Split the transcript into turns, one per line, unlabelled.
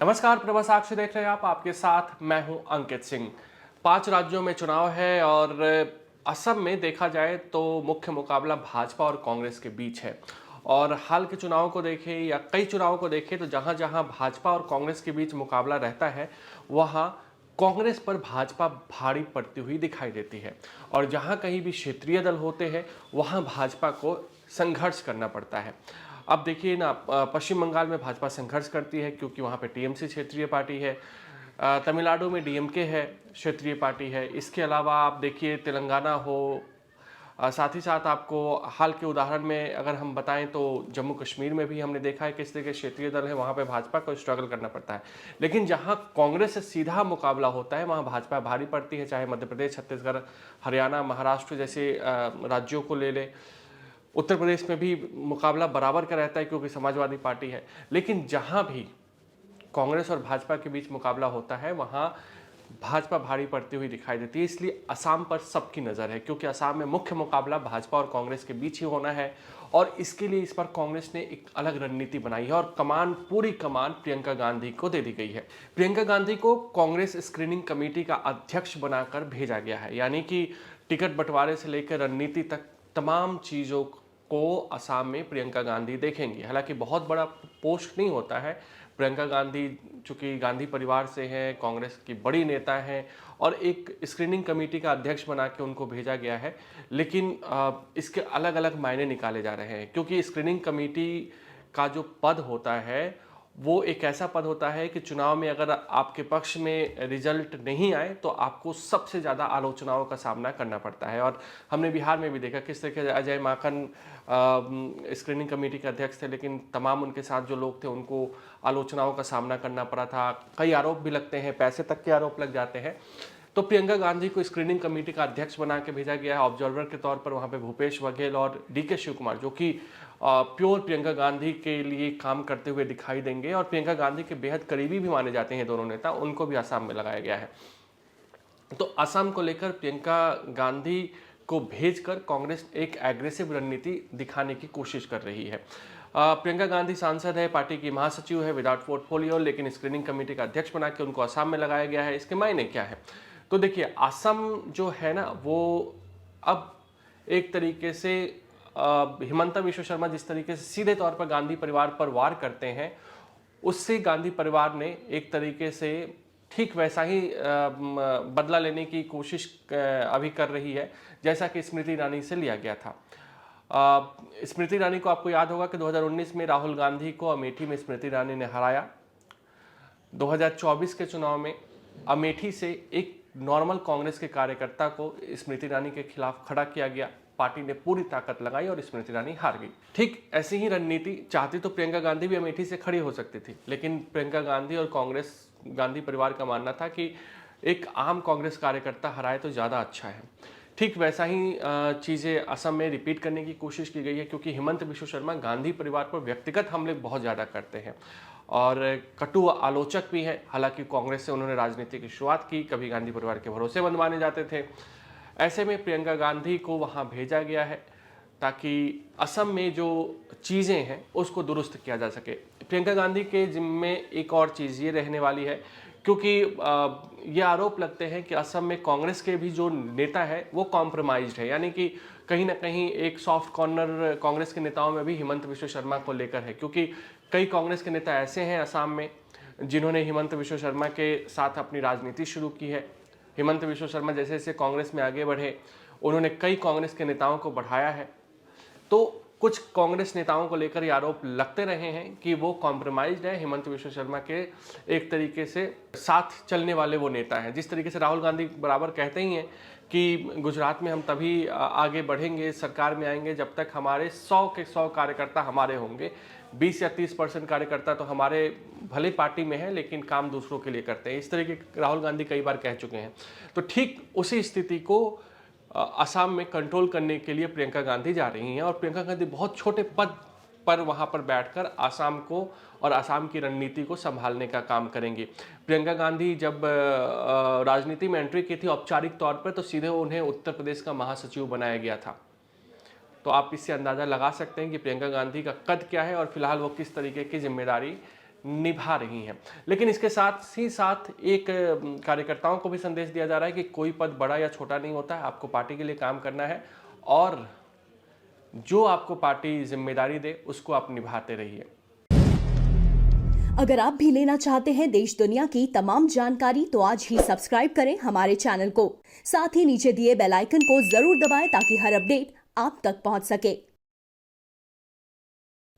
नमस्कार, प्रभा साक्षी देख रहे हैं आप। आपके साथ मैं हूं अंकित सिंह। 5 राज्यों में चुनाव है और असम में देखा जाए तो मुख्य मुकाबला भाजपा और कांग्रेस के बीच है। और हाल के चुनाव को देखें या कई चुनावों को देखें तो जहां जहां भाजपा और कांग्रेस के बीच मुकाबला रहता है, वहां कांग्रेस पर भाजपा भारी पड़ती हुई दिखाई देती है। और जहां कहीं भी क्षेत्रीय दल होते हैं, वहां भाजपा को संघर्ष करना पड़ता है। अब देखिए ना, पश्चिम बंगाल में भाजपा संघर्ष करती है क्योंकि वहाँ पे टीएमसी क्षेत्रीय पार्टी है। तमिलनाडु में डीएमके है, क्षेत्रीय पार्टी है। इसके अलावा आप देखिए तेलंगाना हो, साथ ही साथ आपको हाल के उदाहरण में अगर हम बताएं तो जम्मू कश्मीर में भी हमने देखा है किस तरह के क्षेत्रीय दल है, वहाँ पे भाजपा को स्ट्रगल करना पड़ता है। लेकिन जहाँ कांग्रेस से सीधा मुकाबला होता है, वहाँ भाजपा भारी पड़ती है। चाहे मध्य प्रदेश, छत्तीसगढ़, हरियाणा, महाराष्ट्र जैसे राज्यों को ले ले। उत्तर प्रदेश में भी मुकाबला बराबर का रहता है क्योंकि समाजवादी पार्टी है। लेकिन जहां भी कांग्रेस और भाजपा के बीच मुकाबला होता है, वहां भाजपा भारी पड़ती हुई दिखाई देती है। इसलिए असम पर सबकी नज़र है क्योंकि असम में मुख्य मुकाबला भाजपा और कांग्रेस के बीच ही होना है। और इसके लिए इस पर कांग्रेस ने एक अलग रणनीति बनाई है और पूरी कमान प्रियंका गांधी को दे दी गई है। प्रियंका गांधी को कांग्रेस स्क्रीनिंग कमेटी का अध्यक्ष बनाकर भेजा गया है, यानी कि टिकट बंटवारे से लेकर रणनीति तक तमाम चीज़ों को असम में प्रियंका गांधी देखेंगी। हालांकि बहुत बड़ा पोस्ट नहीं होता है। प्रियंका गांधी चूंकि गांधी परिवार से हैं, कांग्रेस की बड़ी नेता हैं और एक स्क्रीनिंग कमेटी का अध्यक्ष बना के उनको भेजा गया है। लेकिन इसके अलग अलग मायने निकाले जा रहे हैं क्योंकि स्क्रीनिंग कमेटी का जो पद होता है वो एक ऐसा पद होता है कि चुनाव में अगर आपके पक्ष में रिजल्ट नहीं आए तो आपको सबसे ज़्यादा आलोचनाओं का सामना करना पड़ता है। और हमने बिहार में भी देखा किस तरह के अजय माकन स्क्रीनिंग कमेटी के अध्यक्ष थे, लेकिन तमाम उनके साथ जो लोग थे उनको आलोचनाओं का सामना करना पड़ा था। कई आरोप भी लगते हैं, पैसे तक के आरोप लग जाते हैं। तो प्रियंका गांधी को स्क्रीनिंग कमेटी का अध्यक्ष बना के भेजा गया है ऑब्जर्वर के तौर पर। वहाँ पे भूपेश बघेल और डीके शिव कुमार, जो कि प्योर प्रियंका गांधी के लिए काम करते हुए दिखाई देंगे और प्रियंका गांधी के बेहद करीबी भी माने जाते हैं दोनों नेता, उनको भी असम में लगाया गया है। तो असम को लेकर प्रियंका गांधी को भेजकर कांग्रेस एक एग्रेसिव रणनीति दिखाने की कोशिश कर रही है। प्रियंका गांधी सांसद है, पार्टी की महासचिव है विदाउट पोर्टफोलियो, लेकिन स्क्रीनिंग कमेटी का अध्यक्ष बना के उनको असम में लगाया गया है। इसके मायने क्या है? तो देखिए, असम जो है ना, वो अब एक तरीके से हिमंता विश्व शर्मा जिस तरीके से सीधे तौर पर गांधी परिवार पर वार करते हैं, उससे गांधी परिवार ने एक तरीके से ठीक वैसा ही बदला लेने की कोशिश अभी कर रही है जैसा कि स्मृति ईरानी से लिया गया था। स्मृति ईरानी को आपको याद होगा कि 2019 में राहुल गांधी को अमेठी में स्मृति ईरानी ने हराया। 2024 के चुनाव में अमेठी से एक नॉर्मल कांग्रेस के कार्यकर्ता को स्मृति ईरानी के खिलाफ खड़ा किया गया। पार्टी ने पूरी ताकत लगाई और स्मृति ईरानी हार गई। ठीक ऐसी ही रणनीति चाहती तो प्रियंका गांधी भी अमेठी से खड़ी हो सकती थी, लेकिन प्रियंका गांधी और कांग्रेस गांधी परिवार का मानना था कि एक आम कांग्रेस कार्यकर्ता हराए तो ज़्यादा अच्छा है। ठीक वैसा ही चीज़ें असम में रिपीट करने की कोशिश की गई है क्योंकि हिमंत विश्व शर्मा गांधी परिवार पर व्यक्तिगत हमले बहुत ज़्यादा करते हैं और कटु आलोचक भी हैं। हालांकि कांग्रेस से उन्होंने राजनीति की शुरुआत की, कभी गांधी परिवार के भरोसेमंद माने जाते थे। ऐसे में प्रियंका गांधी को वहाँ भेजा गया है ताकि असम में जो चीज़ें हैं उसको दुरुस्त किया जा सके। प्रियंका गांधी के जिम्मे एक और चीज़ ये रहने वाली है क्योंकि ये आरोप लगते हैं कि असम में कांग्रेस के भी जो नेता है वो कॉम्प्रोमाइज्ड है, यानी कि कहीं ना कहीं एक सॉफ्ट कॉर्नर कांग्रेस के नेताओं में भी हिमंत विश्व शर्मा को लेकर है। क्योंकि कई कांग्रेस के नेता ऐसे हैं असम में जिन्होंने हिमंत विश्व शर्मा के साथ अपनी राजनीति शुरू की है। हिमंत विश्व शर्मा जैसे जैसे कांग्रेस में आगे बढ़े, उन्होंने कई कांग्रेस के नेताओं को बढ़ाया है। तो कुछ कांग्रेस नेताओं को लेकर ये आरोप लगते रहे हैं कि वो कॉम्प्रोमाइज्ड है, हिमंत विश्व शर्मा के एक तरीके से साथ चलने वाले वो नेता हैं। जिस तरीके से राहुल गांधी बराबर कहते ही हैं कि गुजरात में हम तभी आगे बढ़ेंगे, सरकार में आएंगे जब तक हमारे 100 के 100 कार्यकर्ता हमारे होंगे। 20 या 30% कार्यकर्ता तो हमारे भले पार्टी में है लेकिन काम दूसरों के लिए करते हैं। इस तरह के राहुल गांधी कई बार कह चुके हैं। तो ठीक उसी स्थिति को असम में कंट्रोल करने के लिए प्रियंका गांधी जा रही हैं और प्रियंका गांधी बहुत छोटे पद पर वहां पर बैठकर असम को और असम की रणनीति को संभालने का काम करेंगी। प्रियंका गांधी जब राजनीति में एंट्री की थी औपचारिक तौर पर, तो सीधे उन्हें उत्तर प्रदेश का महासचिव बनाया गया था। तो आप इससे अंदाज़ा लगा सकते हैं कि प्रियंका गांधी का कद क्या है और फिलहाल वो किस तरीके की जिम्मेदारी निभा रही हैं। लेकिन इसके साथ ही साथ एक कार्यकर्ताओं को भी संदेश दिया जा रहा है कि कोई पद बड़ा या छोटा नहीं होता है, आपको पार्टी के लिए काम करना है और जो आपको पार्टी जिम्मेदारी दे उसको आप निभाते रहिए।
अगर आप भी लेना चाहते हैं देश दुनिया की तमाम जानकारी तो आज ही सब्सक्राइब करें हमारे चैनल को। साथ ही नीचे दिए बेल आइकन को जरूर दबाएं ताकि हर अपडेट आप तक पहुंच सके।